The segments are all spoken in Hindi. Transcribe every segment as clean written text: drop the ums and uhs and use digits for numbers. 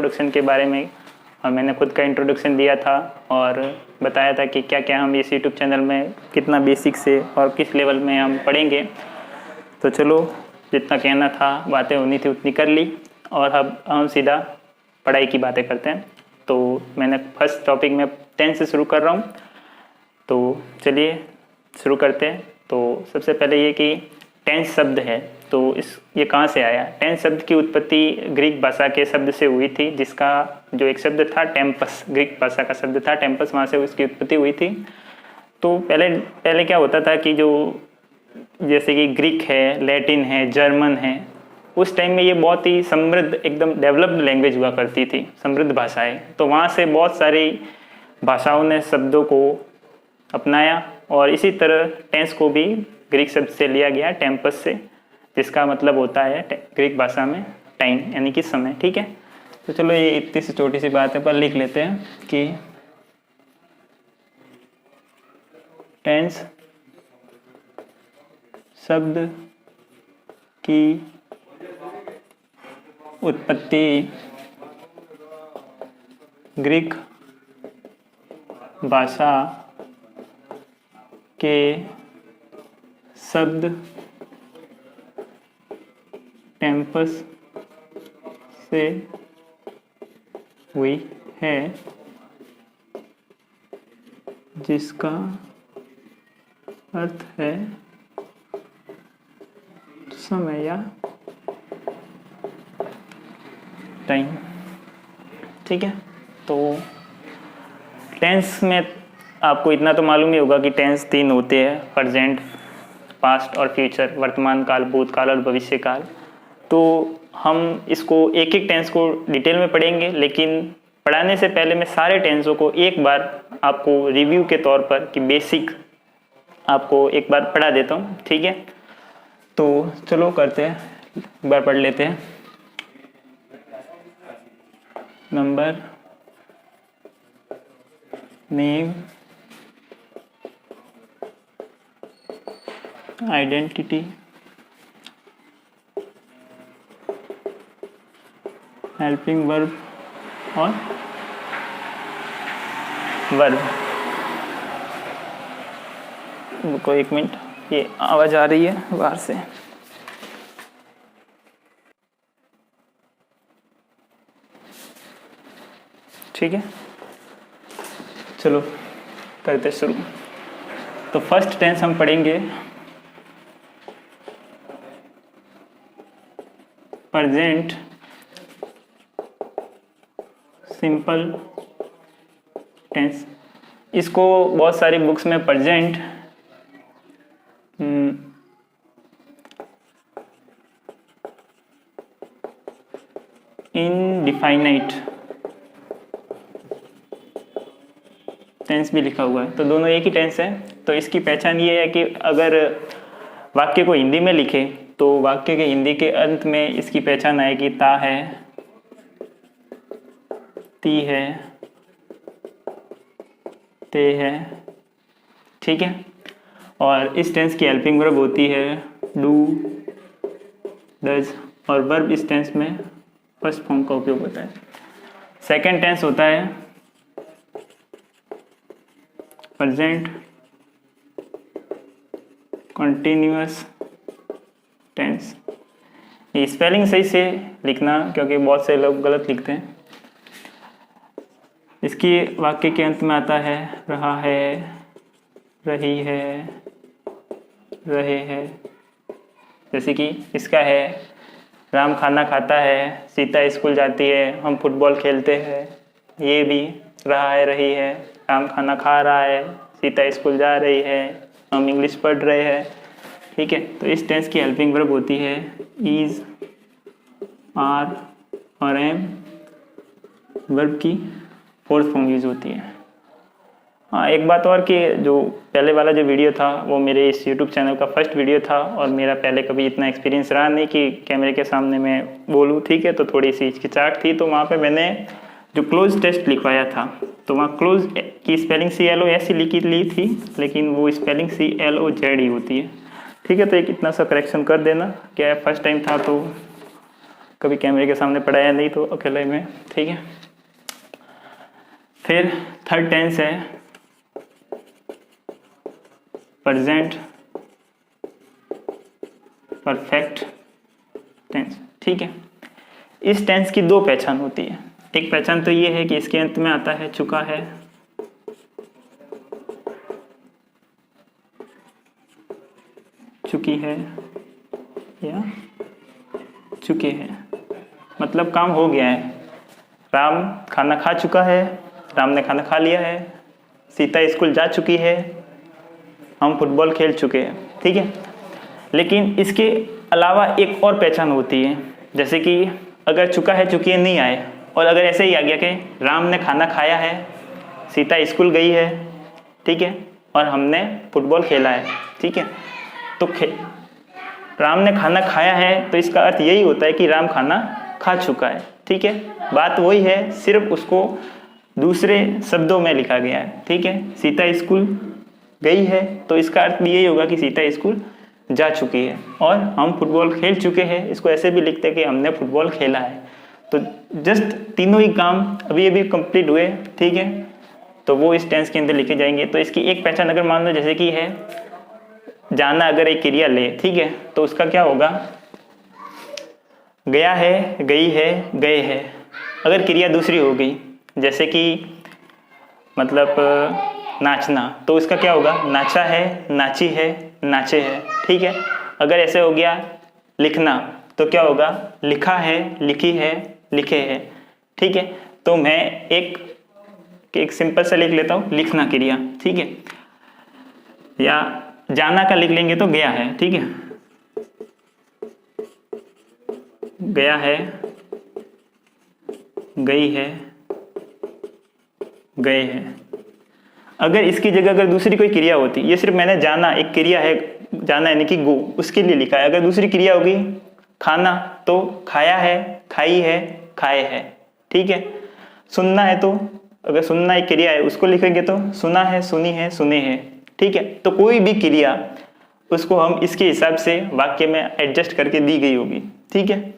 इंट्रोडक्शन के बारे में, और मैंने खुद का इंट्रोडक्शन दिया था और बताया था कि क्या क्या हम इस यूट्यूब चैनल में कितना बेसिक से और किस लेवल में हम पढ़ेंगे। तो चलो, जितना कहना था, बातें होनी थी उतनी कर ली, और अब हम सीधा पढ़ाई की बातें करते हैं। तो मैंने फर्स्ट टॉपिक में टेंस से शुरू कर रहा हूँ, तो चलिए शुरू करते हैं। तो सबसे पहले ये कि टेंस शब्द है, तो ये कहाँ से आया। टेंस शब्द की उत्पत्ति ग्रीक भाषा के शब्द से हुई थी, जिसका जो एक शब्द था टेम्पस, ग्रीक भाषा का शब्द था टेम्पस, वहाँ से उसकी उत्पत्ति हुई थी। तो पहले क्या होता था कि जो जैसे कि ग्रीक है, लैटिन है, जर्मन है, उस टाइम में ये बहुत ही समृद्ध, एकदम डेवलप्ड लैंग्वेज हुआ करती थी, समृद्ध भाषाएं। तो वहाँ से बहुत सारी भाषाओं ने शब्दों को अपनाया, और इसी तरह टेंस को भी ग्रीक शब्द से लिया गया, टेम्पस से, जिसका मतलब होता है ग्रीक भाषा में टाइम, यानी कि समय। ठीक है, तो चलो ये इतनी सी छोटी सी बात है, पर लिख लेते हैं कि टेंस शब्द की उत्पत्ति ग्रीक भाषा के शब्द टेम्पस से हुई है, जिसका अर्थ है समय या टाइम। ठीक है, तो टेंस में आपको इतना तो मालूम ही होगा कि टेंस 3 होते हैं, प्रेजेंट, पास्ट और फ्यूचर, वर्तमान काल, भूतकाल और भविष्य काल। तो हम इसको एक एक टेंस को डिटेल में पढ़ेंगे, लेकिन पढ़ाने से पहले मैं सारे टेंसों को एक बार आपको रिव्यू के तौर पर कि बेसिक आपको एक बार पढ़ा देता हूँ। ठीक है, तो चलो करते हैं, एक बार पढ़ लेते हैं। Number, name, identity, helping verb और वर्ब। रुको एक मिनट, ये आवाज़ आ रही है बाहर से। ठीक है, चलो करते शुरू। तो फर्स्ट टेंस हम पढ़ेंगे प्रेजेंट सिंपल टेंस। इसको बहुत सारी बुक्स में प्रेजेंट इनडिफाइनाइट टेंस भी लिखा हुआ है, तो दोनों एक ही टेंस है। तो इसकी पहचान ये है कि अगर वाक्य को हिंदी में लिखे तो वाक्य के हिंदी के अंत में इसकी पहचान आएगी ता है, ती है, ते है। ठीक है, और इस टेंस की हेल्पिंग वर्ब होती है डू, डज, और वर्ब इस टेंस में फर्स्ट फॉर्म का उपयोग होता है। सेकंड टेंस होता है प्रेजेंट कंटिन्यूअस टेंस। ये स्पेलिंग सही से लिखना, क्योंकि बहुत से लोग गलत लिखते हैं। इसकी वाक्य के अंत में आता है रहा है, रही है, रहे हैं। जैसे कि इसका है राम खाना खाता है, सीता स्कूल जाती है, हम फुटबॉल खेलते हैं। ये भी रहा है, रही है, राम खाना खा रहा है, सीता स्कूल जा रही है, हम इंग्लिश पढ़ रहे हैं। ठीक है, तो इस टेंस की हेल्पिंग वर्ब होती है इज, आर और एम। वर्ब की फोर्थ फॉर्म यूज होती है। हाँ, एक बात और कि जो पहले वाला जो वीडियो था वो मेरे इस यूट्यूब चैनल का फर्स्ट वीडियो था, और मेरा पहले कभी इतना एक्सपीरियंस रहा नहीं कि कैमरे के सामने मैं बोलूँ। ठीक है, तो थोड़ी सी हिचकिचाहट थी। तो वहाँ पे मैंने जो क्लोज टेस्ट लिखवाया था, तो वहाँ क्लोज की स्पेलिंग CLOS लिखी ली थी, लेकिन वो स्पेलिंग CLOZ ही होती है। ठीक है, तो एक इतना सा करेक्शन कर देना, क्या फर्स्ट टाइम था तो कभी कैमरे के सामने पढ़ाया नहीं तो अकेले में, ठीक है। फिर थर्ड टेंस है प्रेजेंट परफेक्ट टेंस, ठीक है। इस टेंस की दो पहचान होती है। एक पहचान तो ये है कि इसके अंत में आता है चुका है, चुकी है या चुके हैं, मतलब काम हो गया है। राम खाना खा चुका है, राम ने खाना खा लिया है, सीता स्कूल जा चुकी है, हम फुटबॉल खेल चुके हैं, ठीक है। लेकिन इसके अलावा एक और पहचान होती है, जैसे कि अगर चुका है चुकी है नहीं आए, और अगर ऐसे ही आ गया कि राम ने खाना खाया है, सीता स्कूल गई है, ठीक है, और हमने फुटबॉल खेला है, ठीक है। तो राम ने खाना खाया है तो इसका अर्थ यही होता है कि राम खाना खा चुका है, ठीक है। बात वही है, सिर्फ उसको दूसरे शब्दों में लिखा गया है, ठीक है। सीता स्कूल गई है तो इसका अर्थ भी यही होगा कि सीता स्कूल जा चुकी है, और हम फुटबॉल खेल चुके हैं, इसको ऐसे भी लिखते हैं कि हमने फुटबॉल खेला है। तो जस्ट तीनों ही काम अभी अभी कंप्लीट हुए, ठीक है, तो वो इस टेंस के अंदर लिखे जाएंगे। तो इसकी एक पहचान अगर मान लो जैसे कि है जाना, अगर एक क्रिया ले, ठीक है, तो उसका क्या होगा, गया है, गई है, गए हैं। अगर क्रिया दूसरी हो गई जैसे कि मतलब नाचना, तो इसका क्या होगा, नाचा है, नाची है, नाचे है, ठीक है। अगर ऐसे हो गया लिखना तो क्या होगा, लिखा है, लिखी है, लिखे है, ठीक है। तो मैं एक सिंपल सा लिख लेता हूँ, लिखना क्रिया, ठीक है। या जाना का लिख लेंगे तो गया है, ठीक है, गया है, गई है, गए हैं। अगर इसकी जगह अगर दूसरी कोई क्रिया होती, ये सिर्फ मैंने जाना एक क्रिया है, जाना यानी कि गो, उसके लिए लिखा है। अगर दूसरी क्रिया होगी खाना तो खाया है, खाई है, खाए है, ठीक है। सुनना है तो अगर सुनना एक क्रिया है उसको लिखेंगे तो सुना है, सुनी है, सुने हैं, ठीक है। तो कोई भी क्रिया उसको हम इसके हिसाब से वाक्य में एडजस्ट करके दी गई होगी, ठीक है।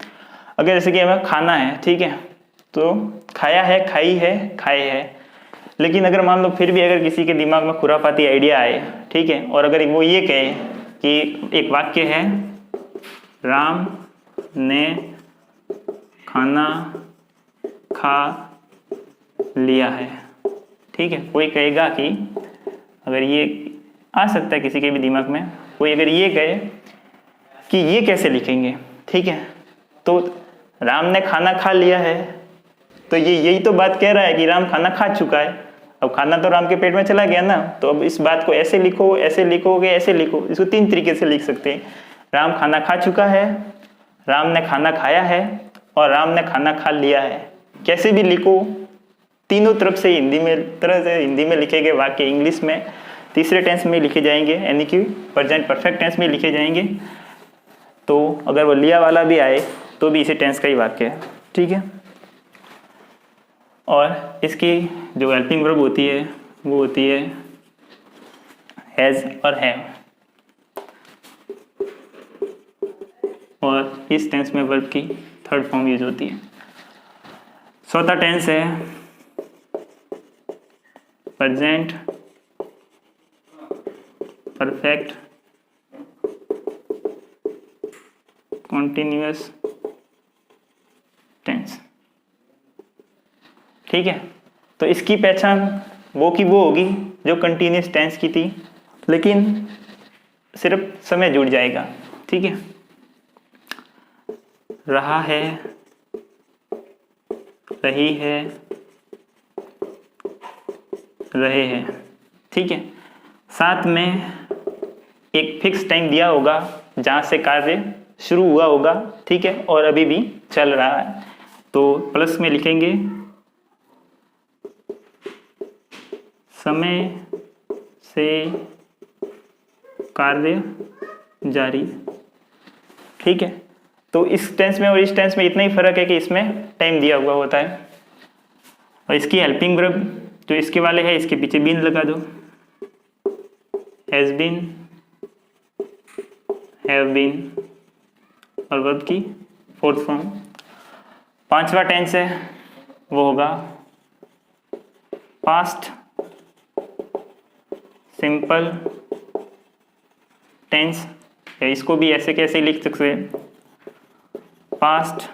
अगर जैसे कि हमें खाना है, ठीक है, तो खाया है, खाई है, खाए है। लेकिन अगर मान लो फिर भी अगर किसी के दिमाग में खुराफाती आइडिया आए, ठीक है, और अगर वो ये कहे कि एक वाक्य है राम ने खाना खा लिया है, ठीक है। कोई कहेगा कि अगर ये आ सकता है किसी के भी दिमाग में, कोई अगर ये कहे कि ये कैसे लिखेंगे, ठीक है, तो राम ने खाना खा लिया है, तो ये यही तो बात कह रहा है कि राम खाना खा चुका है। अब खाना तो राम के पेट में चला गया ना, तो अब इस बात को ऐसे लिखो, ऐसे लिखोगे, ऐसे लिखो। इसको तीन तरीके से लिख सकते हैं, राम खाना खा चुका है, राम ने खाना खाया है, और राम ने खाना खा लिया है। कैसे भी लिखो, तीनों तरफ से हिंदी में लिखे गए वाक्य इंग्लिश में तीसरे टेंस में लिखे जाएंगे, यानी कि प्रेजेंट परफेक्ट टेंस में लिखे जाएंगे। तो अगर वो लिया वाला भी आए तो भी इसी टेंस का ही वाक्य है, ठीक है। और इसकी जो हेल्पिंग वर्ब होती है वो होती है हैज़ और हैव, और इस टेंस में वर्ब की थर्ड फॉर्म यूज होती है। चौथा टेंस है प्रेजेंट परफेक्ट कॉन्टिन्यूअस टेंस, ठीक है। तो इसकी पहचान वो की वो होगी जो कंटिन्यूअस टेंस की थी, लेकिन सिर्फ समय जुड़ जाएगा, ठीक है। रहा है, रही है, रहे हैं, ठीक है। साथ में एक फिक्स टाइम दिया होगा जहां से कार्य शुरू हुआ होगा, ठीक है, और अभी भी चल रहा है। तो प्लस में लिखेंगे समय से कार्य जारी, ठीक है। तो इस टेंस में और इस टेंस में इतना ही फर्क है कि इसमें टाइम दिया हुआ होता है। और इसकी हेल्पिंग वर्ब जो इसके वाले है, इसके पीछे बीन लगा दो, हैज बीन, हैव बीन, और वर्ब की फोर्थ फॉर्म पांचवा टेंस है वो होगा पास्ट सिंपल टेंस। इसको भी ऐसे कैसे लिख सकते हैं, पास्ट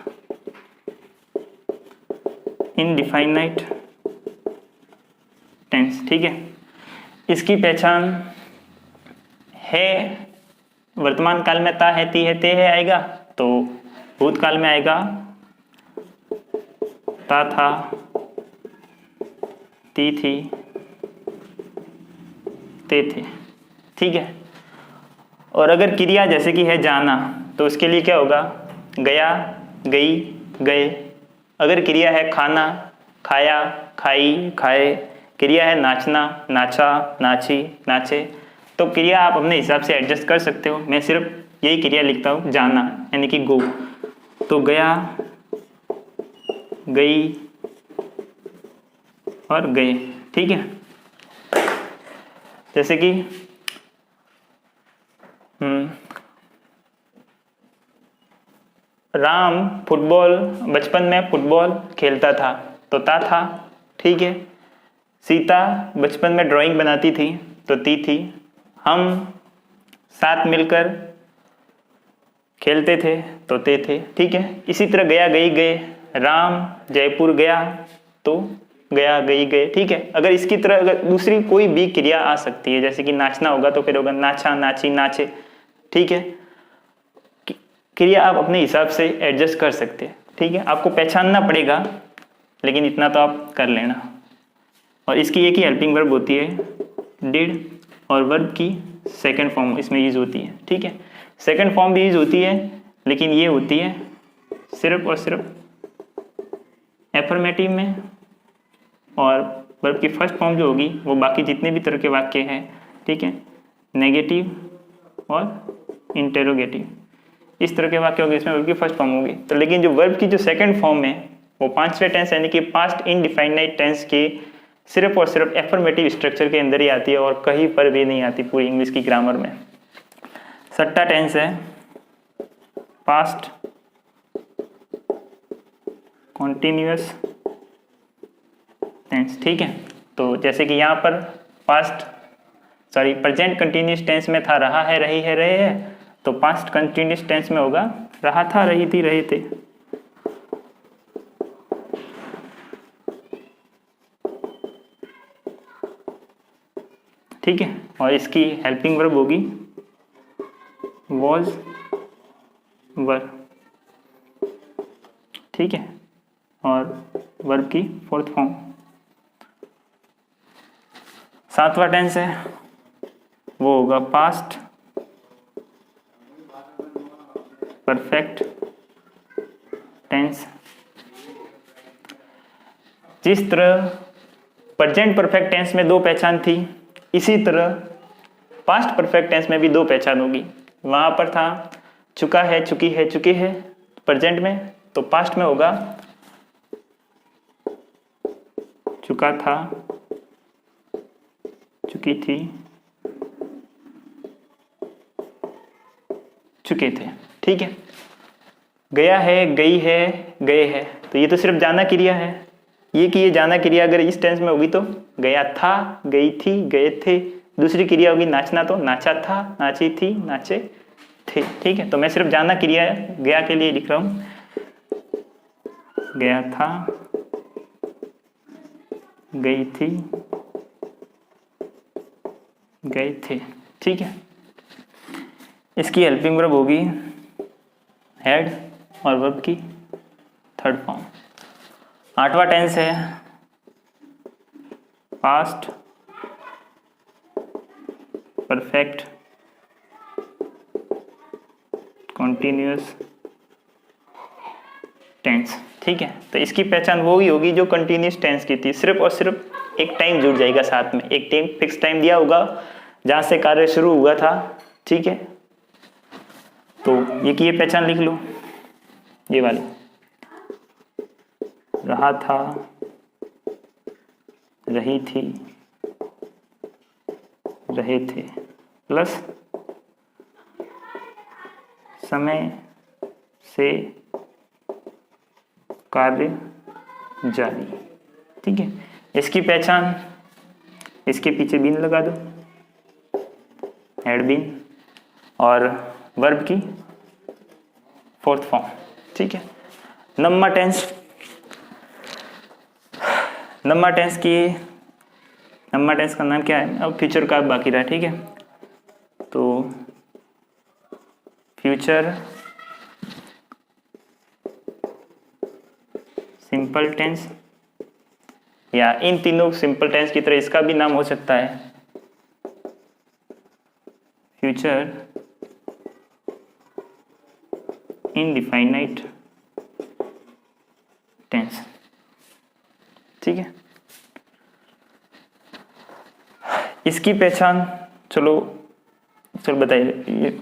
इनडिफाइनाइट टेंस। ठीक है, इसकी पहचान है वर्तमान काल में ता है ती है ते है आएगा, तो भूतकाल में आएगा ता था ती थी ते थे। ठीक है, और अगर क्रिया जैसे कि है जाना तो उसके लिए क्या होगा, गया गई गए। अगर क्रिया है खाना खाया खाई खाए, क्रिया है नाचना नाचा नाची नाचे, तो क्रिया आप अपने हिसाब से एडजस्ट कर सकते हो। मैं सिर्फ यही क्रिया लिखता हूँ, जाना यानी कि गो, तो गया गई और गए। ठीक है, जैसे कि राम फुटबॉल बचपन में फुटबॉल खेलता था तो ता था। ठीक है, सीता बचपन में ड्राइंग बनाती थी तो ती थी। हम साथ मिलकर खेलते थे तो ते थे। ठीक है, इसी तरह गया गई गए, राम जयपुर गया तो गया गई गए। ठीक है, अगर इसकी तरह अगर दूसरी कोई भी क्रिया आ सकती है, जैसे कि नाचना होगा तो फिर होगा नाचा नाची नाचे। ठीक है, क्रिया आप अपने हिसाब से एडजस्ट कर सकते हैं। ठीक है, आपको पहचानना पड़ेगा, लेकिन इतना तो आप कर लेना। और इसकी एक ही हेल्पिंग वर्ब होती है डिड, और वर्ब की सेकंड फॉर्म इसमें यूज होती है। ठीक है, सेकंड फॉर्म भी यूज होती है, लेकिन ये होती है सिर्फ और सिर्फ एफर्मेटिव में, और वर्ब की फर्स्ट फॉर्म जो होगी वो बाकी जितने भी तरह के वाक्य हैं, ठीक है, नेगेटिव और इंटेरोगेटिव, इस तरह के वाक्य होंगे, इसमें वर्ब की फर्स्ट फॉर्म होगी। तो लेकिन जो वर्ब की जो सेकंड फॉर्म है वो पांचवें टेंस यानी कि पास्ट इनडिफाइनाइट टेंस के सिर्फ और सिर्फ एफर्मेटिव स्ट्रक्चर के अंदर ही आती है और कहीं पर भी नहीं आती पूरी इंग्लिश की ग्रामर में। छठा टेंस है पास्ट कॉन्टिन्यूअस टेंस। ठीक है, तो जैसे कि यहाँ पर प्रेजेंट कंटिन्यूअस टेंस में था रहा है रही है रहे है, तो पास्ट कंटिन्यूअस टेंस में होगा रहा था रही थी रहे थे। ठीक है, और इसकी हेल्पिंग वर्ब होगी वॉज वर। ठीक है, और वर्ब की फोर्थ फॉर्म। सातवां टेंस है वो होगा पास्ट परफेक्ट टेंस। जिस तरह प्रेजेंट परफेक्ट टेंस में दो पहचान थी, इसी तरह पास्ट परफेक्ट टेंस में भी दो पहचान होगी। वहां पर था चुका है चुकी है चुके है प्रेजेंट में, तो पास्ट में होगा चुका था चुकी थी चुके थे। ठीक है, गया है गई है गए है, तो ये तो सिर्फ जाना क्रिया है। ये कि ये जाना क्रिया अगर इस टेंस में होगी तो गया था गई थी गए थे। दूसरी क्रिया होगी नाचना, तो नाचा था नाची थी नाचे थे। ठीक है, तो मैं सिर्फ जाना क्रिया गया के लिए लिख रहा हूं, गया था गई थी गए थे। ठीक है, इसकी हेल्पिंग वर्ब होगी हैड और वर्ब की थर्ड फॉर्म। आठवां टेंस है पास्ट परफेक्ट कॉन्टिन्यूअस टेंस। ठीक है, तो इसकी पहचान वो ही होगी जो कंटिन्यूअस टेंस की थी, सिर्फ और सिर्फ एक टाइम जुड़ जाएगा साथ में, एक टाइम फिक्स टाइम दिया होगा जहां से कार्य शुरू हुआ था। ठीक है, तो ये की ये पहचान लिख लो, ये वाली रहा था रही थी रहे थे प्लस समय से कार्य जारी। ठीक है, इसकी पहचान, इसके पीछे बीन लगा दो, हेड बीन, और वर्ब की फोर्थ फॉर्म। ठीक है, नम्मा टेंस, नम्मा टेंस का नाम क्या है? अब फ्यूचर का बाकी रहा। ठीक है, तो फ्यूचर सिंपल टेंस, या इन तीनों सिंपल टेंस की तरह इसका भी नाम हो सकता है फ्यूचर इनडिफाइनाइट टेंस। ठीक है, इसकी पहचान चलो बताइए, ये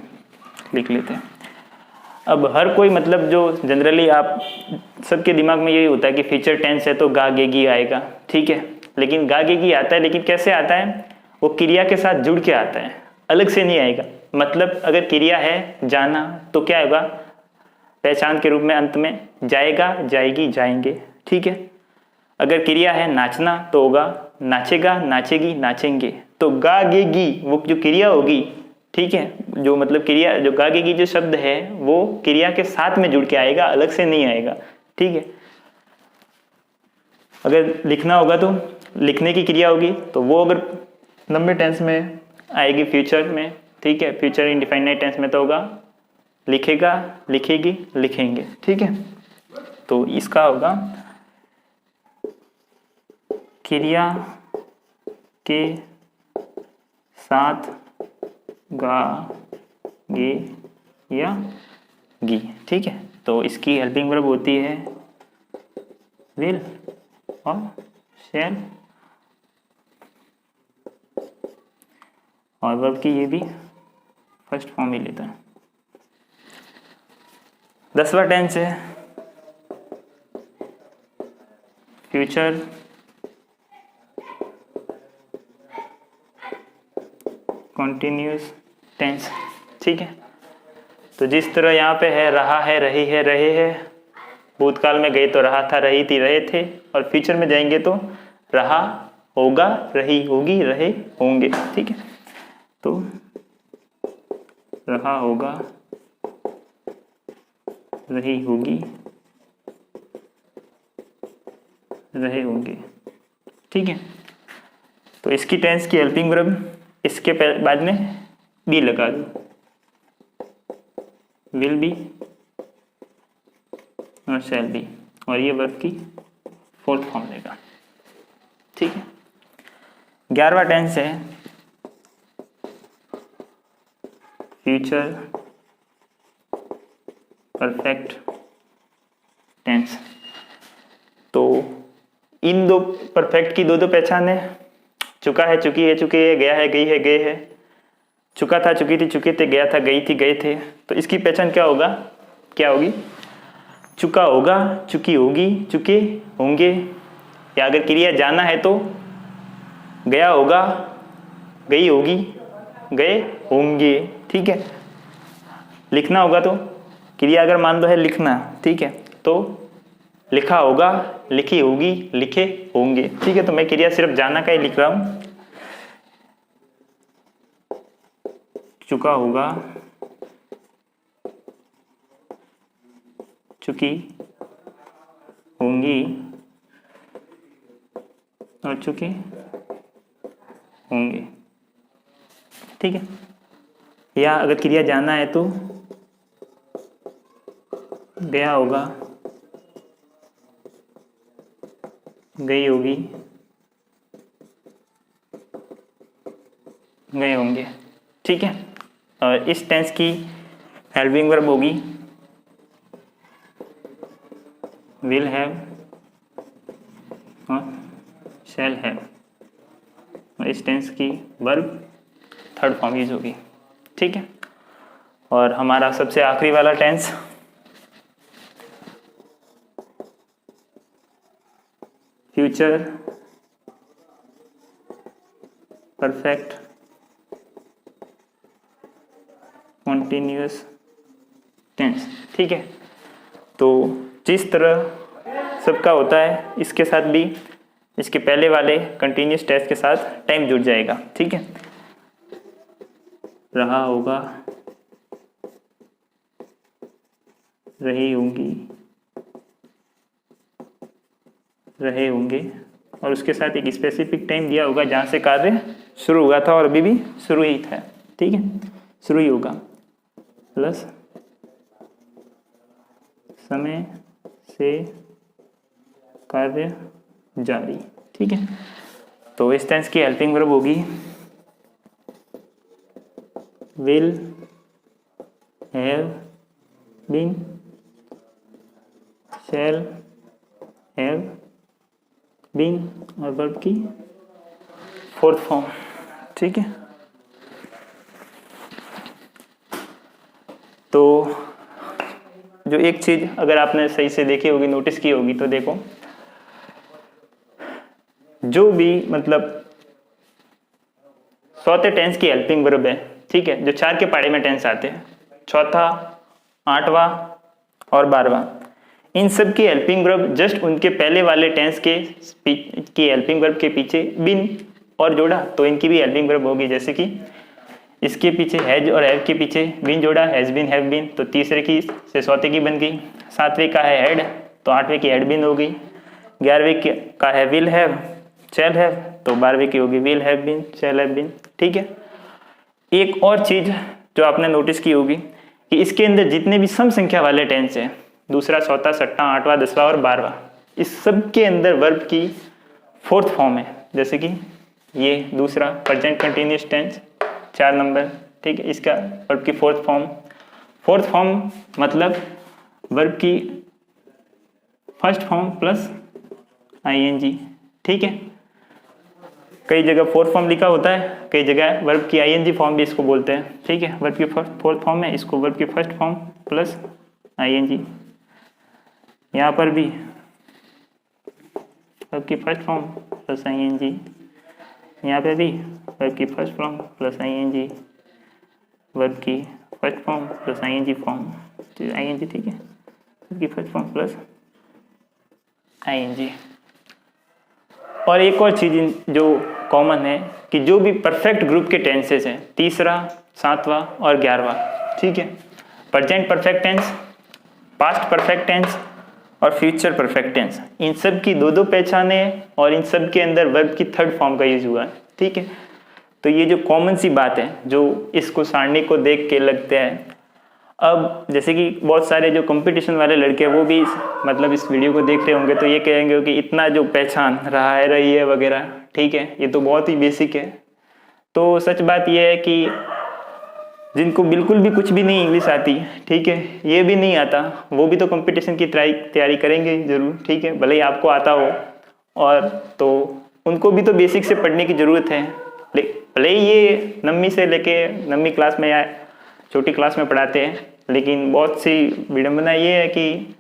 लिख लेते हैं। अब हर कोई, मतलब जो जनरली आप सबके दिमाग में यही होता है कि फ्यूचर टेंस है तो गा गेगी आएगा। ठीक है, लेकिन गा गेगी आता है, लेकिन कैसे आता है? वो क्रिया के साथ जुड़ के आता है, अलग से नहीं आएगा। मतलब अगर क्रिया है जाना तो क्या होगा? पहचान के रूप में अंत में जाएगा, जाएगी, जाएंगे। ठीक है, अगर क्रिया है नाचना तो होगा नाचेगा, नाचेगी, नाचेंगे। तो गा गेगी वो जो क्रिया होगी, ठीक है, जो मतलब क्रिया, जो गा गेगी जो शब्द है वो क्रिया के साथ में जुड़ के आएगा, अलग से नहीं आएगा। ठीक है, अगर लिखना होगा तो लिखने की क्रिया होगी, तो वो अगर नंबर टेंस में आएगी फ्यूचर में। ठीक है, फ्यूचर इनडिफाइनाइट टेंस में तो होगा लिखेगा, लिखेगी, लिखेंगे। ठीक है, तो इसका होगा क्रिया के साथ गा गे या गी। ठीक है, तो इसकी हेल्पिंग वर्ब होती है विल और शैल, और वर्ब की ये भी फर्स्ट फॉर्म ही लेता है। 10वां टेंस है फ्यूचर कॉन्टिन्यूस टेंस। ठीक है, तो जिस तरह यहाँ पे है रहा है, रही है, रहे है, भूतकाल में गए तो रहा था, रही थी, रहे थे, और फ्यूचर में जाएंगे तो रहा होगा, रही होगी, रहे होंगे। ठीक है, तो रहा होगा, रही होगी, रहे होंगे। ठीक है, तो इसकी टेंस की हेल्पिंग वर्ब इसके बाद में बी लगा दो, विल बी और शैल बी, और ये वर्ब की फोर्थ फॉर्म लेगा। ठीक है, 11वां टेंस है फ्यूचर परफेक्ट टेंस। तो इन दो परफेक्ट की दो पहचान है, चुका है, चुकी है, चुके है, गया है, गई है, गए है, चुका था, चुकी थी, चुके थे, गया था, गई थी, गए थे। तो इसकी पहचान क्या होगा, क्या होगी? चुका होगा, चुकी होगी, चुके होंगे, या अगर क्रिया जाना है तो गया होगा, गई होगी, गए होंगे। ठीक है, लिखना होगा तो क्रिया अगर मान लो है लिखना, ठीक है, तो लिखा होगा, लिखी होगी, लिखे होंगे। ठीक है, तो मैं क्रिया सिर्फ जाना का ही लिख रहा हूं। चुका होगा, चुकी होंगी और चुके होंगे। ठीक है, या अगर क्रिया जाना है तो गया होगा, गई होगी, गए होंगे। ठीक है, और इस टेंस की हेल्पिंग वर्ब होगी विल हैव और शैल हैव, और इस टेंस की वर्ब थर्ड फॉर्म यूज होगी। ठीक है, और हमारा सबसे आखिरी वाला tense future perfect continuous tense. ठीक है, तो जिस तरह सबका होता है, इसके साथ भी इसके पहले वाले कंटिन्यूस टेंस के साथ टाइम जुड़ जाएगा। ठीक है, रहा होगा, रही होंगी, रहे होंगे, और उसके साथ एक स्पेसिफिक टाइम दिया होगा जहाँ से कार्य शुरू हुआ था और अभी भी शुरू ही था। ठीक है, शुरू ही होगा, प्लस समय से कार्य जारी। ठीक है, तो इस टेंस की हेल्पिंग वर्ब होगी will have been, shall have been, और वर्ब की फोर्थ फॉर्म। ठीक है, तो जो एक चीज अगर आपने सही से देखी होगी, नोटिस की होगी, तो देखो जो भी मतलब चौथे टेंस की हेल्पिंग वर्ब है, ठीक है, जो 4 के पाड़े में टेंस आते हैं, चौथा, 8वां और 12वां, इन सब की हेल्पिंग वर्ब जस्ट उनके पहले वाले टेंस की हेल्पिंग वर्ब के पीछे बिन और जोड़ा तो इनकी भी हेल्पिंग वर्ब होगी। जैसे कि इसके पीछे हैज और हैव के पीछे बिन जोड़ा, हैज बिन, हैव बिन, तो तीसरे की से चौथे की बन गई। 7वें का है हैड, तो 8वें की हैड बिन हो गई। 11वें का है विल हैव, शैल हैव, तो 12वें की होगी will have been, shall have been. ठीक है, एक और चीज जो आपने नोटिस की होगी कि इसके अंदर जितने भी सम संख्या वाले टेंस हैं, दूसरा, चौथा, छठा, 8वां, 10वां और 12वां, इस सब के अंदर वर्ब की फोर्थ फॉर्म है। जैसे कि ये दूसरा प्रेजेंट कंटिन्यूअस टेंस 4 नंबर, ठीक है, इसका वर्ब की फोर्थ फॉर्म मतलब वर्ब की फर्स्ट फॉर्म प्लस आईएनजी। ठीक है, कई जगह फोर्थ फॉर्म लिखा होता है, कई जगह वर्ब की आईएनजी फॉर्म भी इसको बोलते हैं। ठीक है, वर्ब की फोर्थ फॉर्म है, इसको वर्ब की फर्स्ट फॉर्म प्लस आईएनजी। यहाँ पर भी वर्ब की फर्स्ट फॉर्म प्लस आईएनजी, यहाँ पे भी वर्ब की first form plus ING, verb की first form plus ING form, ING. ठीक है, वर्ब की फर्स्ट फॉर्म प्लस आईएनजी। और एक और चीज जो कॉमन है कि जो भी परफेक्ट ग्रुप के टेंसेस हैं, तीसरा, 7वां और 11वां, ठीक है, present perfect tense, past perfect tense और फ्यूचर परफेक्ट टेंस, इन सब की दो पहचाने और इन सब के अंदर वर्ब की थर्ड फॉर्म का यूज हुआ है। ठीक है, तो ये जो कॉमन सी बात है जो इसको सारणी को देख के लगते हैं। अब जैसे कि बहुत सारे जो कंपटीशन वाले लड़के हैं वो भी मतलब इस वीडियो को देख रहे होंगे, तो ये कहेंगे कि इतना जो पहचान रहा है, रही है वगैरह, ठीक है, ये तो बहुत ही बेसिक है। तो सच बात ये है कि जिनको बिल्कुल भी कुछ भी नहीं इंग्लिश आती, ठीक है, ये भी नहीं आता, वो भी तो कंपटीशन की तैयारी करेंगे जरूर। ठीक है, भले ही आपको आता हो, और तो उनको भी तो बेसिक से पढ़ने की जरूरत है। भले ही ये 9वीं से लेके 9वीं क्लास में या छोटी क्लास में पढ़ाते हैं, लेकिन बहुत सी विडंबना ये है कि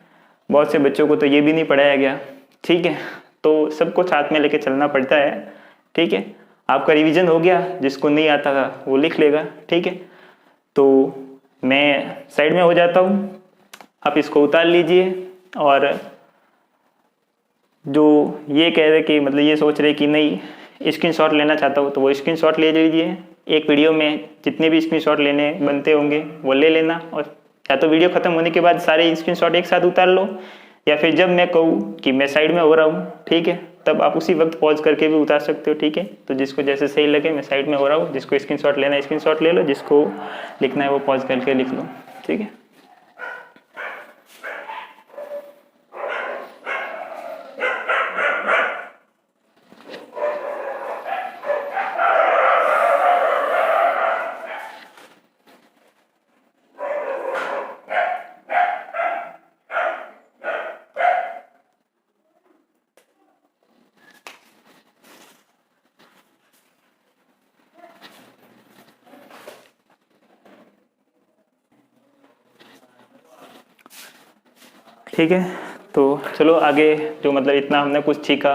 बहुत से बच्चों को तो ये भी नहीं पढ़ाया गया। ठीक है, तो सबको साथ में लेके चलना पड़ता है। ठीक है, आपका रिवीजन हो गया, जिसको नहीं आता था वो लिख लेगा। ठीक है, तो मैं साइड में हो जाता हूँ, आप इसको उतार लीजिए। और जो ये कह रहे कि मतलब ये सोच रहे कि नहीं स्क्रीनशॉट लेना चाहता हूँ, तो वो स्क्रीनशॉट ले लीजिए। एक वीडियो में जितने भी स्क्रीनशॉट लेने बनते होंगे वो ले लेना, और या तो वीडियो खत्म होने के बाद सारे स्क्रीनशॉट एक साथ उतार लो, या फिर जब मैं कहूँ कि मैं साइड में हो रहा हूँ, ठीक है, तब आप उसी वक्त पॉज करके भी उतार सकते हो। ठीक है, तो जिसको जैसे सही लगे, मैं साइड में हो रहा हूँ, जिसको स्क्रीनशॉट लेना है स्क्रीनशॉट ले लो, जिसको लिखना है वो पॉज करके लिख लो। ठीक है, ठीक है, तो चलो आगे। जो मतलब इतना हमने कुछ सीखा,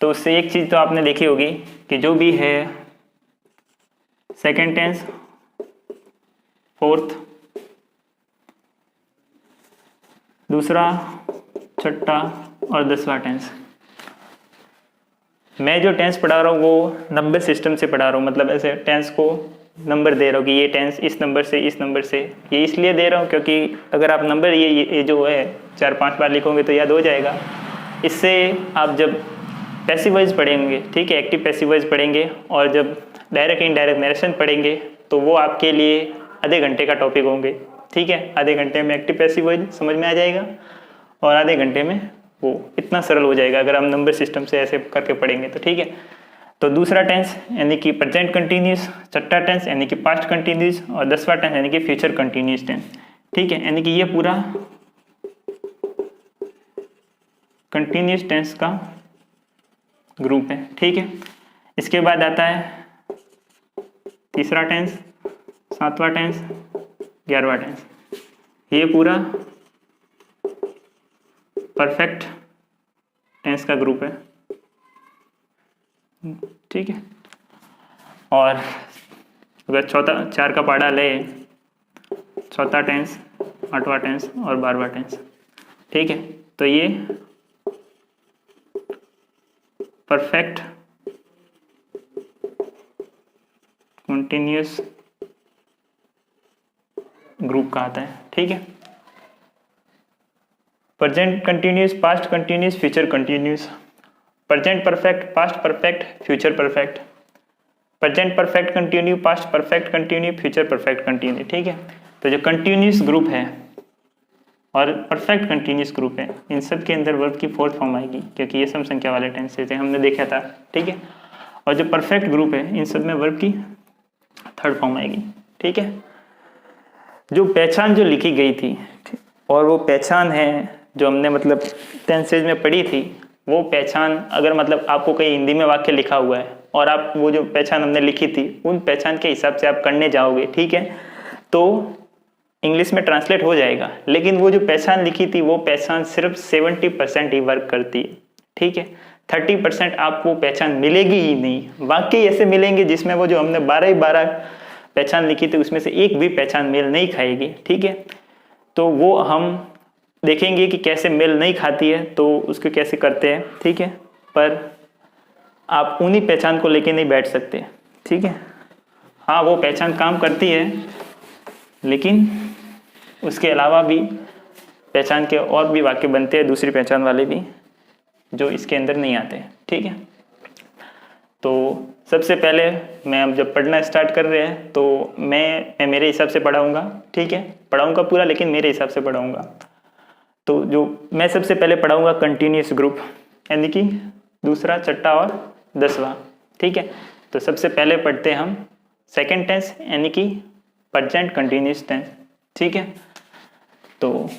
तो उससे एक चीज तो आपने देखी होगी कि जो भी है सेकंड टेंस, फोर्थ, दूसरा, छठा, और 10वां टेंस। मैं जो टेंस पढ़ा रहा हूँ वो नंबर सिस्टम से पढ़ा रहा हूँ, मतलब ऐसे टेंस को नंबर दे रहा हूँ कि ये टेंस इस नंबर से इस नंबर से। ये इसलिए दे रहा हूँ क्योंकि अगर आप नंबर ये जो है 4-5 बार लिखोगे तो याद हो जाएगा। इससे आप जब पैसिव वॉइस पढ़ेंगे, ठीक है, एक्टिव पैसिव वॉइस पढ़ेंगे, और जब डायरेक्ट इनडायरेक्ट नरेशन पढ़ेंगे तो वो आपके लिए आधे घंटे का टॉपिक होंगे, ठीक है। आधे घंटे में एक्टिव पैसिव वॉइस समझ में आ जाएगा और आधे घंटे में वो इतना सरल हो जाएगा अगर हम नंबर सिस्टम से ऐसे करके पढ़ेंगे तो, ठीक है। तो दूसरा टेंस यानी कि प्रेजेंट कंटिन्यूस, छठा टेंस यानी कि पास्ट कंटिन्यूस, और 10वां टेंस यानी कि फ्यूचर कंटिन्यूस टेंस, ठीक है। यानी कि ये पूरा कंटिन्यूस टेंस का ग्रुप है, ठीक है। इसके बाद आता है तीसरा टेंस, 7वां टेंस, 11वां टेंस। ये पूरा परफेक्ट टेंस का ग्रुप है, ठीक है। और अगर चार का पढ़ा ले, चौथा टेंस, 8वां टेंस और 12वां टेंस, ठीक है। तो ये परफेक्ट कंटिन्यूस ग्रुप का आता है, ठीक है। Present continuous, past continuous, future continuous, present perfect, past perfect, future perfect, present perfect continue, past perfect continue, future perfect continue, ठीक है। तो जो कंटिन्यूस ग्रुप है और परफेक्ट कंटिन्यूस ग्रुप है, इन सब के अंदर वर्ब की फोर्थ फॉर्म आएगी क्योंकि ये सम संख्या वाले टेंसेस थे, हमने देखा था, ठीक है। और जो परफेक्ट ग्रुप है इन सब में वर्ब की थर्ड फॉर्म आएगी, ठीक है। जो पहचान जो लिखी गई थी और वो पहचान है जो हमने मतलब टेंसेज में पढ़ी थी, वो पहचान अगर मतलब आपको कहीं हिंदी में वाक्य लिखा हुआ है और आप वो जो पहचान हमने लिखी थी उन पहचान के हिसाब से आप करने जाओगे, ठीक है, तो इंग्लिश में ट्रांसलेट हो जाएगा। लेकिन वो जो पहचान लिखी थी वो पहचान सिर्फ 70% ही वर्क करती है, ठीक है। 30% आपको पहचान मिलेगी ही नहीं। वाक्य ऐसे मिलेंगे जिसमें वो जो हमने 12 पहचान लिखी थी उसमें से एक भी पहचान मेल नहीं खाएगी, ठीक है। तो वो हम देखेंगे कि कैसे मेल नहीं खाती है तो उसको कैसे करते हैं, ठीक है। पर आप उन्हीं पहचान को लेके नहीं बैठ सकते, ठीक है। हाँ, वो पहचान काम करती है लेकिन उसके अलावा भी पहचान के और भी वाक्य बनते हैं, दूसरी पहचान वाले भी, जो इसके अंदर नहीं आते, ठीक है। तो सबसे पहले मैं अब जब पढ़ना स्टार्ट कर रहे हैं तो मैं मेरे हिसाब से पढ़ाऊँगा, ठीक है। पढ़ाऊँगा पूरा लेकिन मेरे हिसाब से पढ़ाऊँगा। तो जो मैं सबसे पहले पढ़ाऊँगा कंटिन्यूस ग्रुप, यानी कि दूसरा, छठा और 10वां, ठीक है। तो सबसे पहले पढ़ते हैं हम सेकंड टेंस यानी कि प्रेजेंट कंटिन्यूस टेंस, ठीक है। तो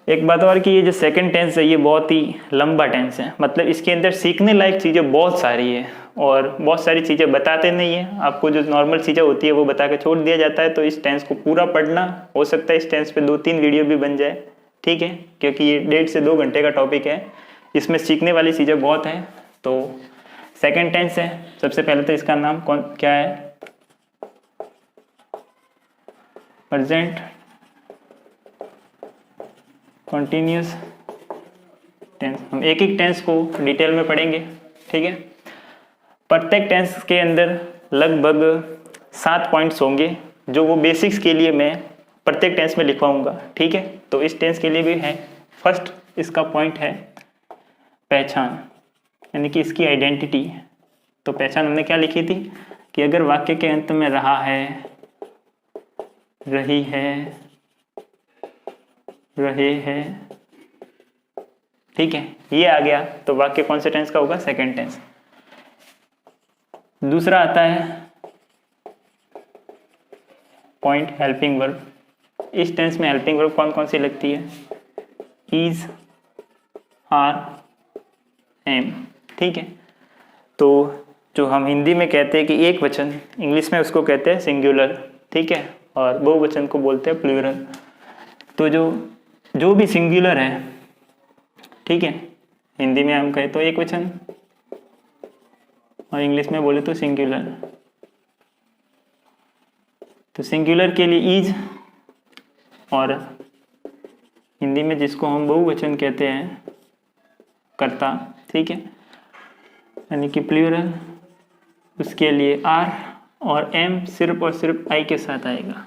एक बात और कि ये जो सेकंड टेंस है ये बहुत ही लंबा टेंस है, मतलब इसके अंदर सीखने लायक चीज़ें बहुत सारी है और बहुत सारी चीज़ें बताते नहीं है आपको। जो नॉर्मल चीज़ें होती है वो बता के छोड़ दिया जाता है। तो इस टेंस को पूरा पढ़ना, हो सकता है इस टेंस पे 2-3 वीडियो भी बन जाए, ठीक है, क्योंकि ये 1.5 से 2 घंटे का टॉपिक है, इसमें सीखने वाली चीज़ें बहुत हैं। तो सेकेंड टेंस है, सबसे पहले तो इसका नाम क्या है, प्रेजेंट कंटिन्यूस टेंस। हम एक एक टेंस को डिटेल में पढ़ेंगे, ठीक है। प्रत्येक टेंस के अंदर लगभग 7 पॉइंट्स होंगे जो वो बेसिक्स के लिए मैं प्रत्येक टेंस में लिखवाऊंगा, ठीक है। तो इस टेंस के लिए भी है। फर्स्ट इसका पॉइंट है पहचान, यानी कि इसकी आइडेंटिटी। तो पहचान हमने क्या लिखी थी कि अगर वाक्य के अंत में रहा है, रही है, रहे हैं, ठीक है, ये आ गया तो वाक्य कौन से टेंस का होगा, सेकंड टेंस। दूसरा आता है पॉइंट हेल्पिंग वर्ब। इस टेंस में हेल्पिंग वर्ब कौन कौन सी लगती है, इज, आर, एम, ठीक है। तो जो हम हिंदी में कहते हैं कि एक वचन, इंग्लिश में उसको कहते हैं सिंगुलर, ठीक है, और बहुवचन को बोलते हैं प्लूरल। तो जो भी सिंगुलर है, ठीक है, हिंदी में हम कहें तो एक वचन और इंग्लिश में बोले तो सिंगुलर। तो सिंगुलर के लिए इज और हिंदी में जिसको हम बहुवचन कहते हैं कर्ता, ठीक है, यानी कि प्लूरल, उसके लिए आर और एम सिर्फ और सिर्फ आई के साथ आएगा।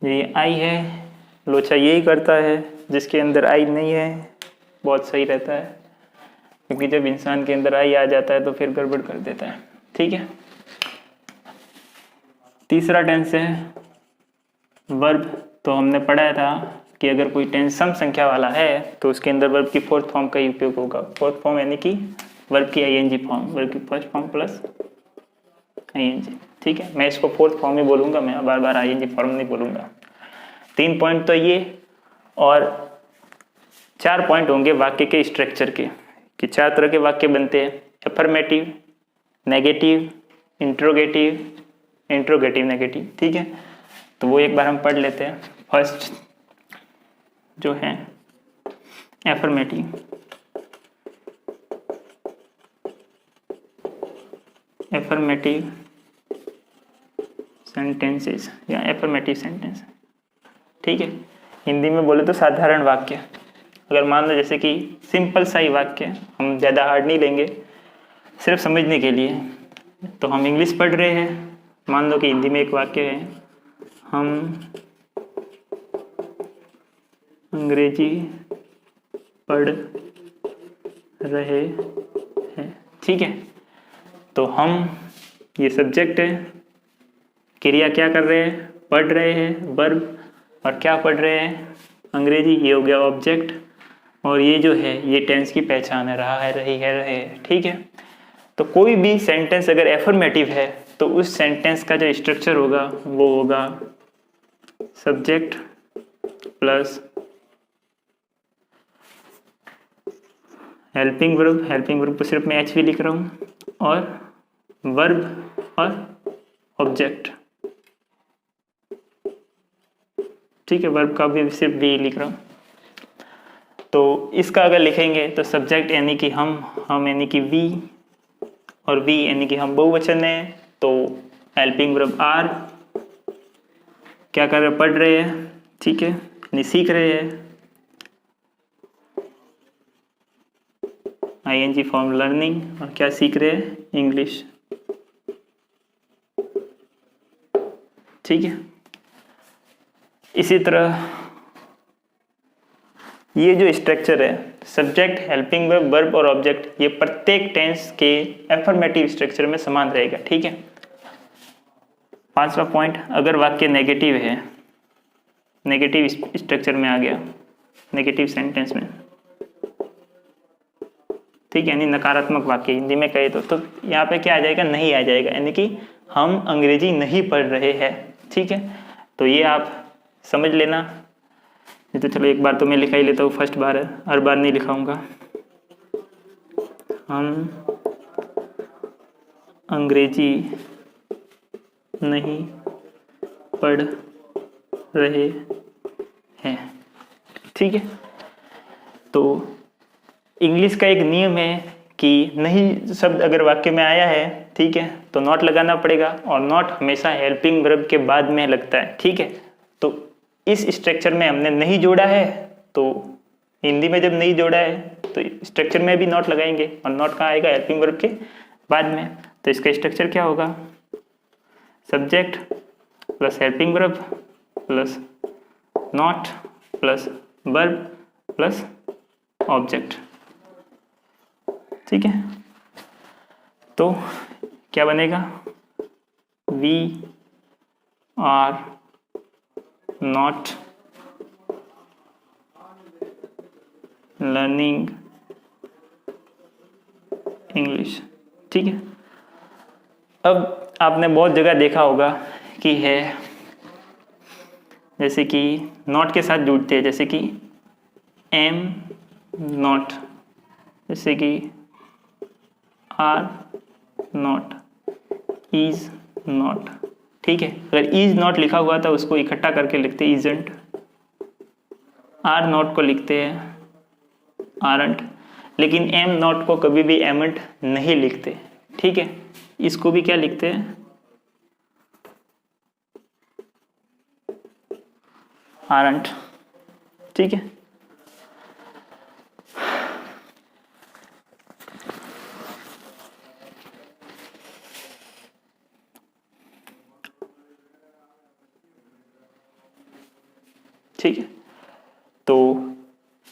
ये आई है, लोचा यही करता है, जिसके अंदर आई नहीं है बहुत सही रहता है, क्योंकि जब इंसान के अंदर आई आ जाता है तो फिर गड़बड़ कर देता है, ठीक है। तीसरा टेंस है वर्ब। तो हमने पढ़ा था कि अगर कोई टेंस सम संख्या वाला है तो उसके अंदर वर्ब की फोर्थ फॉर्म का ही उपयोग होगा। फोर्थ फॉर्म यानी कि वर्ब की आईएनजी फॉर्म, वर्ब की फर्स्ट फॉर्म प्लस आईएनजी, ठीक है। मैं इसको फोर्थ फॉर्म ही बोलूँगा, मैं बार बार आईएनजी फॉर्म नहीं बोलूँगा। 3 पॉइंट तो ये, और 4 पॉइंट होंगे वाक्य के स्ट्रक्चर के, कि 4 तरह के वाक्य बनते हैं, अफर्मेटिव, नेगेटिव, इंट्रोगेटिव नेगेटिव, ठीक है। तो वो एक बार हम पढ़ लेते हैं। फर्स्ट जो है एफर्मेटिव, सेंटेंसेस या एफर्मेटिव सेंटेंस, ठीक है। हिंदी में बोले तो साधारण वाक्य। अगर मान लो जैसे कि सिंपल सा ही वाक्य, हम ज़्यादा हार्ड नहीं लेंगे, सिर्फ समझने के लिए। तो हम इंग्लिश पढ़ रहे हैं, मान लो कि हिंदी में एक वाक्य है, हम अंग्रेजी पढ़ रहे हैं, ठीक है। तो हम, ये सब्जेक्ट है, क्रिया क्या कर रहे हैं, पढ़ रहे हैं, वर्ब, और क्या पढ़ रहे हैं, अंग्रेजी, ये हो गया ऑब्जेक्ट, और ये जो है ये टेंस की पहचान है, रहा है, रही है, रहे, ठीक है। तो कोई भी सेंटेंस अगर एफर्मेटिव है तो उस सेंटेंस का जो स्ट्रक्चर होगा वो होगा सब्जेक्ट प्लस हेल्पिंग वर्ब को सिर्फ मैं एच भी लिख रहा हूँ, और वर्ब और ऑब्जेक्ट, ठीक है। वर्ब का भी सिर्फ वी लिख रहा हूँ। तो इसका अगर लिखेंगे तो सब्जेक्ट यानी कि हम यानी कि वी, और वी यानी कि हम बहुवचन है, तो हेल्पिंग वर्ब आर, क्या कर रहे, पढ़ रहे हैं, ठीक है, यानी सीख रहे हैं, आईएनजी फॉर्म लर्निंग, और क्या सीख रहे हैं, इंग्लिश, ठीक है। इसी तरह ये जो स्ट्रक्चर है, सब्जेक्ट, हेल्पिंग वर्ब, वर्ब और ऑब्जेक्ट, ये प्रत्येक टेंस के एफर्मेटिव स्ट्रक्चर में समान रहेगा, ठीक है। 5वां पॉइंट, अगर वाक्य नेगेटिव है, नेगेटिव स्ट्रक्चर में आ गया, नेगेटिव सेंटेंस में, ठीक है, यानी नकारात्मक वाक्य हिंदी में कहे तो यहाँ पे क्या आ जाएगा, नहीं आ जाएगा, यानी कि हम अंग्रेजी नहीं पढ़ रहे हैं, ठीक है। तो ये आप समझ लेना। नहीं तो चलो एक बार तो मैं लिखा ही लेता हूँ, फर्स्ट बार है, हर बार नहीं लिखाऊंगा। हम अंग्रेजी नहीं पढ़ रहे हैं, ठीक है। तो इंग्लिश का एक नियम है कि नहीं शब्द अगर वाक्य में आया है, ठीक है, तो नॉट लगाना पड़ेगा, और नॉट हमेशा हेल्पिंग वर्ब के बाद में लगता है, ठीक है। तो इस स्ट्रक्चर में हमने नहीं जोड़ा है, तो हिंदी में जब नहीं जोड़ा है तो स्ट्रक्चर में भी नॉट लगाएंगे, और नॉट कहाँ आएगा, हेल्पिंग वर्ब के बाद में। तो इसका स्ट्रक्चर क्या होगा, subject plus helping verb plus not plus verb plus object, ठीक है। तो क्या बनेगा, we are not learning English, ठीक है। अब आपने बहुत जगह देखा होगा कि है, जैसे कि नॉट के साथ जुड़ते हैं, जैसे कि एम नॉट, जैसे कि आर नॉट, इज नॉट, ठीक है। अगर इज नॉट लिखा हुआ था उसको इकट्ठा करके लिखते हैं इजंट, आर नॉट को लिखते हैं आरंट, लेकिन एम नॉट को कभी भी एमंट नहीं लिखते, ठीक है। इसको भी क्या लिखते हैं, आरंट, ठीक है। ठीक है। तो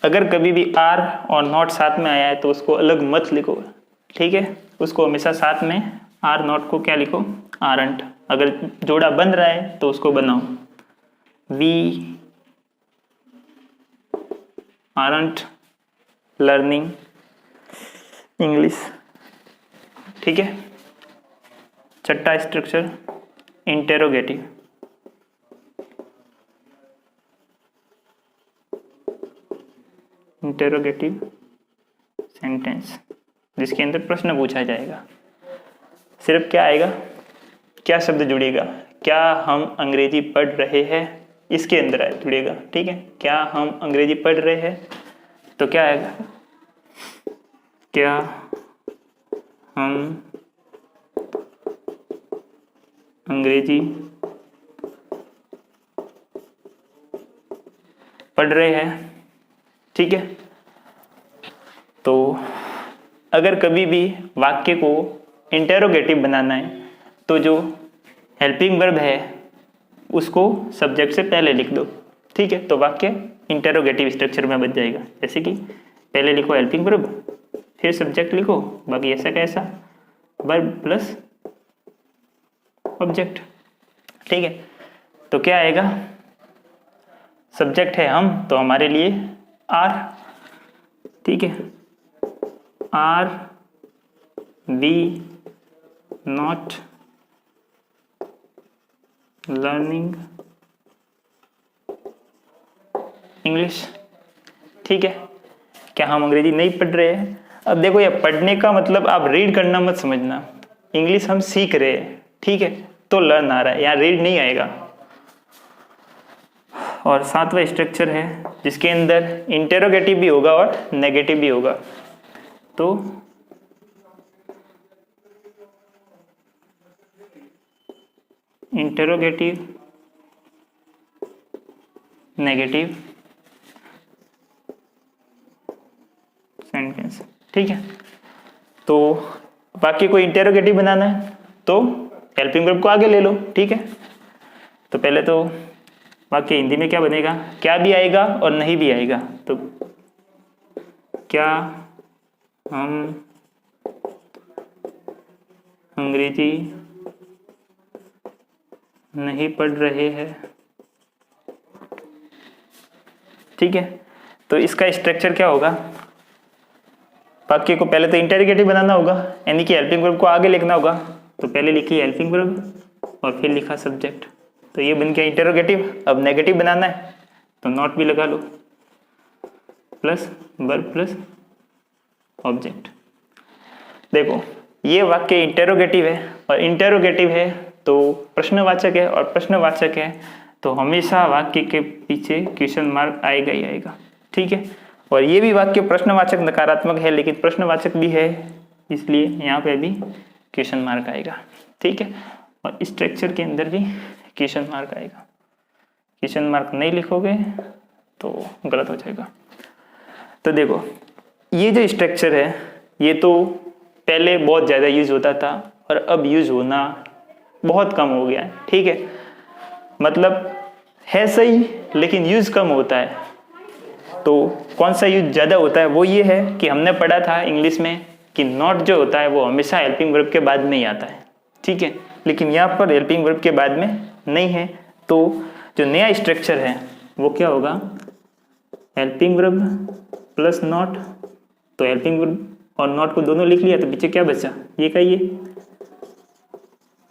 अगर कभी भी आर और नॉट साथ में आया है तो उसको अलग मत लिखो, ठीक है, उसको हमेशा साथ में आर नॉट को क्या लिखो, आरंट। अगर जोड़ा बन रहा है तो उसको बनाओ, वी आरंट लर्निंग इंग्लिश, ठीक है। छठा स्ट्रक्चर इंटेरोगेटिव, इंटेरोगेटिव सेंटेंस, जिसके अंदर प्रश्न पूछा जाएगा। सिर्फ क्या आएगा, क्या शब्द जुड़ेगा, क्या हम अंग्रेजी पढ़ रहे हैं, इसके अंदर जुड़ेगा, ठीक है। क्या हम अंग्रेजी पढ़ रहे हैं तो क्या आएगा, क्या हम अंग्रेजी पढ़ रहे हैं, ठीक है। तो अगर कभी भी वाक्य को इंटेरोगेटिव बनाना है तो जो हेल्पिंग वर्ब है उसको सब्जेक्ट से पहले लिख दो, ठीक है। तो वाक्य इंटेरोगेटिव स्ट्रक्चर में बन जाएगा। जैसे कि पहले लिखो हेल्पिंग वर्ब, फिर सब्जेक्ट लिखो, बाकी ऐसा कैसा वर्ब प्लस ऑब्जेक्ट, ठीक है। तो क्या आएगा, सब्जेक्ट है हम तो हमारे लिए आर, ठीक है, are we not learning English, ठीक है। क्या हम अंग्रेजी नहीं पढ़ रहे हैं। अब देखो ये पढ़ने का मतलब आप रीड करना मत समझना, इंग्लिश हम सीख रहे हैं, ठीक है, तो लर्न आ रहा है, यहाँ रीड नहीं आएगा। और सातवां स्ट्रक्चर है जिसके अंदर इंटेरोगेटिव भी होगा और नेगेटिव भी होगा। तो इंटेरोगेटिव नेगेटिव सेंटेंस, ठीक है। तो वाक्य को इंटेरोगेटिव बनाना है तो हेल्पिंग वर्ब को आगे ले लो, ठीक है। तो पहले तो वाक्य हिंदी में क्या बनेगा, क्या भी आएगा और नहीं भी आएगा। तो क्या हम अंग्रेजी नहीं पढ़ रहे हैं, ठीक है। तो इसका स्ट्रक्चर क्या होगा, वाक्य को पहले तो इंटेरोगेटिव बनाना होगा, यानी कि हेल्पिंग वर्ब को आगे लिखना होगा। तो पहले लिखी हेल्पिंग वर्ब और फिर लिखा सब्जेक्ट, तो ये बन गया इंटेरोगेटिव। अब नेगेटिव बनाना है तो नॉट भी लगा लो, प्लस वर्ब प्लस ऑब्जेक्ट। देखो ये वाक्य इंटेरोगेटिव है और इंटेरोगेटिव है तो प्रश्नवाचक है, और प्रश्नवाचक है तो हमेशा वाक्य के पीछे क्वेश्चन मार्क आएगा ही आएगा, ठीक है। और ये भी वाक्य प्रश्नवाचक नकारात्मक है लेकिन प्रश्नवाचक भी है, इसलिए यहाँ पे भी क्वेश्चन मार्क आएगा, ठीक है। और स्ट्रक्चर के अंदर भी क्वेश्चन मार्क आएगा, क्वेश्चन मार्क नहीं लिखोगे तो गलत हो जाएगा। तो देखो ये जो स्ट्रक्चर है ये तो पहले बहुत ज़्यादा यूज होता था और अब यूज होना बहुत कम हो गया है, ठीक है। मतलब है सही लेकिन यूज कम होता है। तो कौन सा यूज ज़्यादा होता है, वो ये है कि हमने पढ़ा था इंग्लिश में कि नॉट जो होता है वो हमेशा हेल्पिंग वर्ब के बाद में ही आता है, ठीक है। लेकिन यहाँ पर हेल्पिंग वर्ब के बाद में नहीं है। तो जो नया स्ट्रक्चर है वो क्या होगा, हेल्पिंग वर्ब प्लस नॉट। तो हेल्पिंग वर्ब और नॉट को दोनों लिख लिया तो पीछे क्या बचा, ये का ये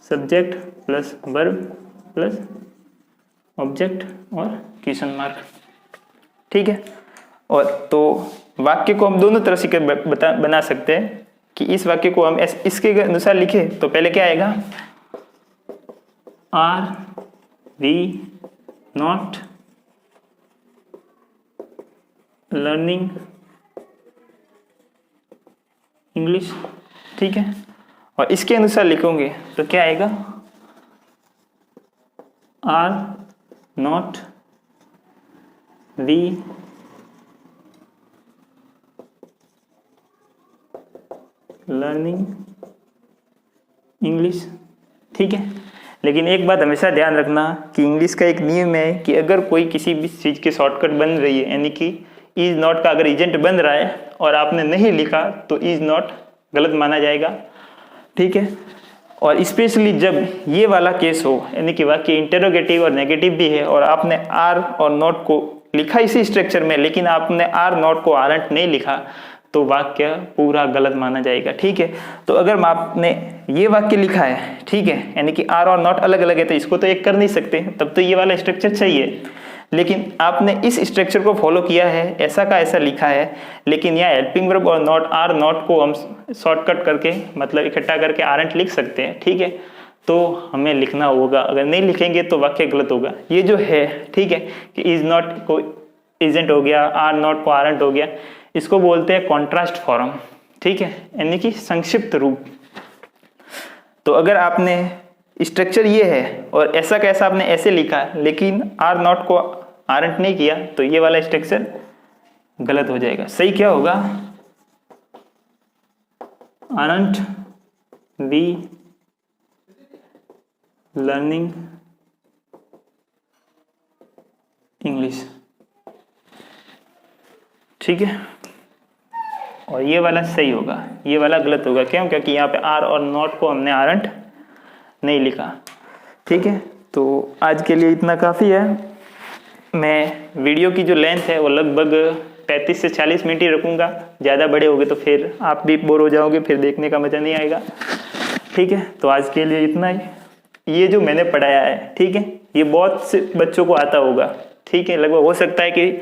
subject plus verb plus object और क्वेश्चन मार्क, ठीक है। और तो वाक्य को हम दोनों तरह से बना सकते हैं कि इस वाक्य को हम इसके अनुसार लिखे तो पहले क्या आएगा, are we not learning English, ठीक है। और इसके अनुसार लिखोगे तो क्या आएगा, are not we learning English, ठीक है। लेकिन एक बात हमेशा ध्यान रखना कि इंग्लिश का एक नियम है कि अगर कोई किसी भी चीज़ की शॉर्टकट बन रही है, यानी कि इज नॉट का अगर एजेंट बन रहा है और आपने नहीं लिखा तो इज नॉट गलत माना जाएगा, ठीक है। और स्पेशली जब ये वाला केस हो, यानी कि वाक्य इंटेरोगेटिव और नेगेटिव भी है और आपने आर और नॉट को लिखा इसी स्ट्रक्चर में, लेकिन आपने आर नॉट को आरंट नहीं लिखा, तो वाक्य पूरा गलत माना जाएगा, ठीक है। तो अगर आपने ये वाक्य लिखा है, ठीक है, यानी कि आर और नॉट अलग अलग है, तो इसको तो एक कर नहीं सकते, तब तो ये वाला स्ट्रक्चर चाहिए। लेकिन आपने इस स्ट्रक्चर को फॉलो किया है, ऐसा का ऐसा लिखा है, लेकिन यहाँ हेल्पिंग वर्ब और नॉट आर नॉट को हम शॉर्टकट करके मतलब इकट्ठा करके आरंट लिख सकते हैं, ठीक है। तो हमें लिखना होगा, अगर नहीं लिखेंगे तो वाक्य गलत होगा। ये जो है, ठीक है, कि इज नॉट को इजेंट हो गया, आर नॉट को आरंट हो गया, इसको बोलते हैं कॉन्ट्रास्ट फॉर्म, ठीक है, यानी कि संक्षिप्त रूप। तो अगर आपने स्ट्रक्चर ये है और ऐसा कैसा आपने ऐसे लिखा लेकिन आर नॉट को आरंट नहीं किया, तो ये वाला स्ट्रक्चर गलत हो जाएगा। सही क्या होगा? आरंट वी लर्निंग इंग्लिश, ठीक है। और ये वाला सही होगा, ये वाला गलत होगा। क्यों? क्योंकि यहाँ पे आर और नॉट को हमने आरंट नहीं लिखा, ठीक है। तो आज के लिए इतना काफ़ी है। मैं वीडियो की जो लेंथ है वो लगभग 35 से 40 मिनट ही रखूँगा। ज़्यादा बड़े होगे तो फिर आप भी बोर हो जाओगे, फिर देखने का मज़ा नहीं आएगा, ठीक है। तो आज के लिए इतना ही। ये जो मैंने पढ़ाया है, ठीक है, ये बहुत से बच्चों को आता होगा, ठीक है। लगभग हो सकता है कि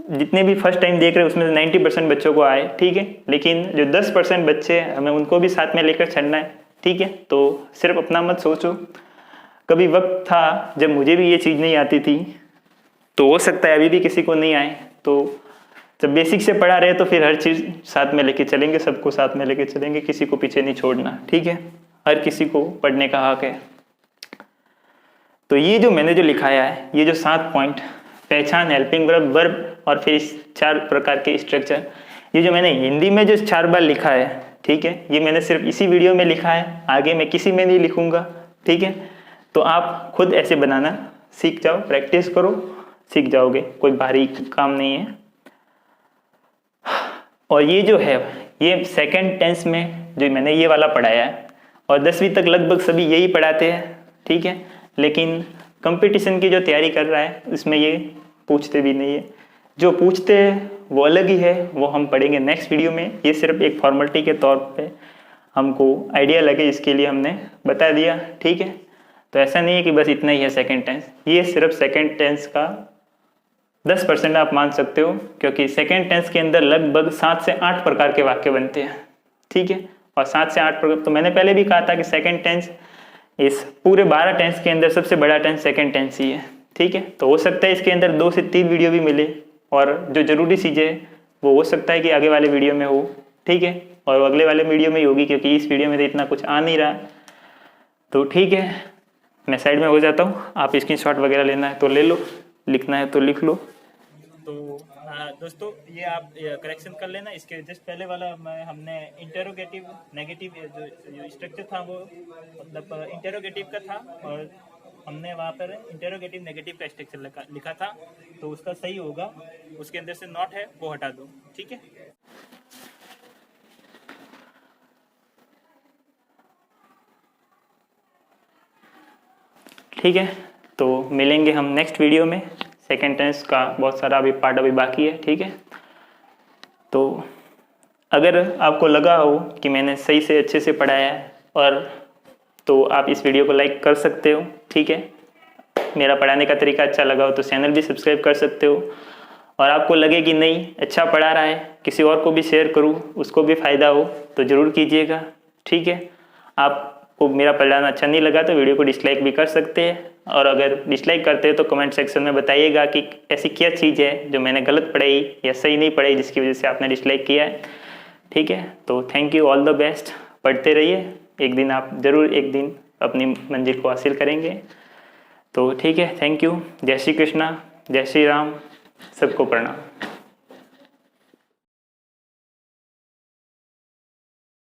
जितने भी फर्स्ट टाइम देख रहे हैं उसमें 90% बच्चों को आए, ठीक है। लेकिन जो 10% बच्चे हैं हमें उनको भी साथ में लेकर चलना है, ठीक है। तो सिर्फ अपना मत सोचो। कभी वक्त था जब मुझे भी ये चीज़ नहीं आती थी, तो हो सकता है अभी भी किसी को नहीं आए। तो जब बेसिक से पढ़ा रहे तो फिर हर चीज़ साथ में लेके चलेंगे, सबको साथ में लेके चलेंगे, किसी को पीछे नहीं छोड़ना, ठीक है। हर किसी को पढ़ने का हक है। तो ये जो मैंने जो लिखाया है, ये जो 7 पॉइंट, पहचान, हेल्पिंग वर्ब, वर्ब और फिर 4 प्रकार के स्ट्रक्चर, ये जो मैंने हिंदी में जो 4 बार लिखा है, ठीक है, ये मैंने सिर्फ इसी वीडियो में लिखा है, आगे मैं किसी में नहीं लिखूंगा, ठीक है। तो आप खुद ऐसे बनाना सीख जाओ, प्रैक्टिस करो, सीख जाओगे, कोई भारी काम नहीं है। और ये जो है, ये सेकंड टेंस में जो मैंने ये वाला पढ़ाया है, और 10वीं तक लगभग सभी यही पढ़ाते हैं, ठीक है। लेकिन कंपटीशन की जो तैयारी कर रहा है इसमें ये पूछते भी नहीं है। जो पूछते हैं वो अलग ही है, वो हम पढ़ेंगे नेक्स्ट वीडियो में। ये सिर्फ एक फॉर्मेलिटी के तौर पे हमको आइडिया लगे इसके लिए हमने बता दिया, ठीक है। तो ऐसा नहीं है कि बस इतना ही है सेकंड टेंस, ये सिर्फ सेकंड टेंस का 10% आप मान सकते हो, क्योंकि सेकंड टेंस के अंदर लगभग 7 से 8 प्रकार के वाक्य बनते हैं, ठीक है। और 7 से 8 प्रकार, तो मैंने पहले भी कहा था कि सेकंड टेंस इस पूरे 12 टेंस के अंदर सबसे बड़ा टेंस सेकंड टेंस ही है, ठीक है। तो हो सकता है इसके अंदर 2 से 3 वीडियो भी मिले, और जो जरूरी चीज़ें वो हो सकता है कि आगे वाले वीडियो में हो, ठीक है। और अगले वाले वीडियो में ही होगी, क्योंकि इस वीडियो में तो इतना कुछ आ नहीं रहा। तो ठीक है, मैं साइड में हो जाता हूँ। आप स्क्रीनशॉट वगैरह लेना है तो ले लो, लिखना है तो लिख लो। तो दोस्तों ये आप करेक्शन कर लेना। इसके जस्ट पहले वाला हमने इंटेरोगेटिव नेगेटिव जो स्ट्रक्चर था वो मतलब इंटेरोगेटिव का था, और हमने वहाँ पर इंटेरोगेटिव नेगेटिव का स्ट्रक्चर लिखा था, तो उसका सही होगा उसके अंदर से नॉट है वो हटा दो, ठीक है। ठीक है, तो मिलेंगे हम नेक्स्ट वीडियो में। सेकेंड टेंस का बहुत सारा अभी पार्ट अभी बाकी है, ठीक है। तो अगर आपको लगा हो कि मैंने सही से अच्छे से पढ़ाया है, और तो आप इस वीडियो को लाइक कर सकते हो, ठीक है। मेरा पढ़ाने का तरीका अच्छा लगा हो तो चैनल भी सब्सक्राइब कर सकते हो। और आपको लगे कि नहीं अच्छा पढ़ा रहा है, किसी और को भी शेयर करूँ, उसको भी फ़ायदा हो, तो ज़रूर कीजिएगा, ठीक है। आपको मेरा पढ़ाना अच्छा नहीं लगा तो वीडियो को डिसलाइक भी कर सकते हैं, और अगर डिसलाइक करते हैं तो कमेंट सेक्शन में बताइएगा कि ऐसी क्या चीज़ है जो मैंने गलत पढ़ाई या सही नहीं पढ़ाई जिसकी वजह से आपने डिसलाइक किया है, ठीक है। तो thank you, all the best, पढ़ते रहिए, एक दिन आप ज़रूर एक दिन अपनी मंजिल को हासिल करेंगे। तो ठीक है, थैंक यू, जय श्री कृष्णा, जय श्री राम, सबको प्रणाम।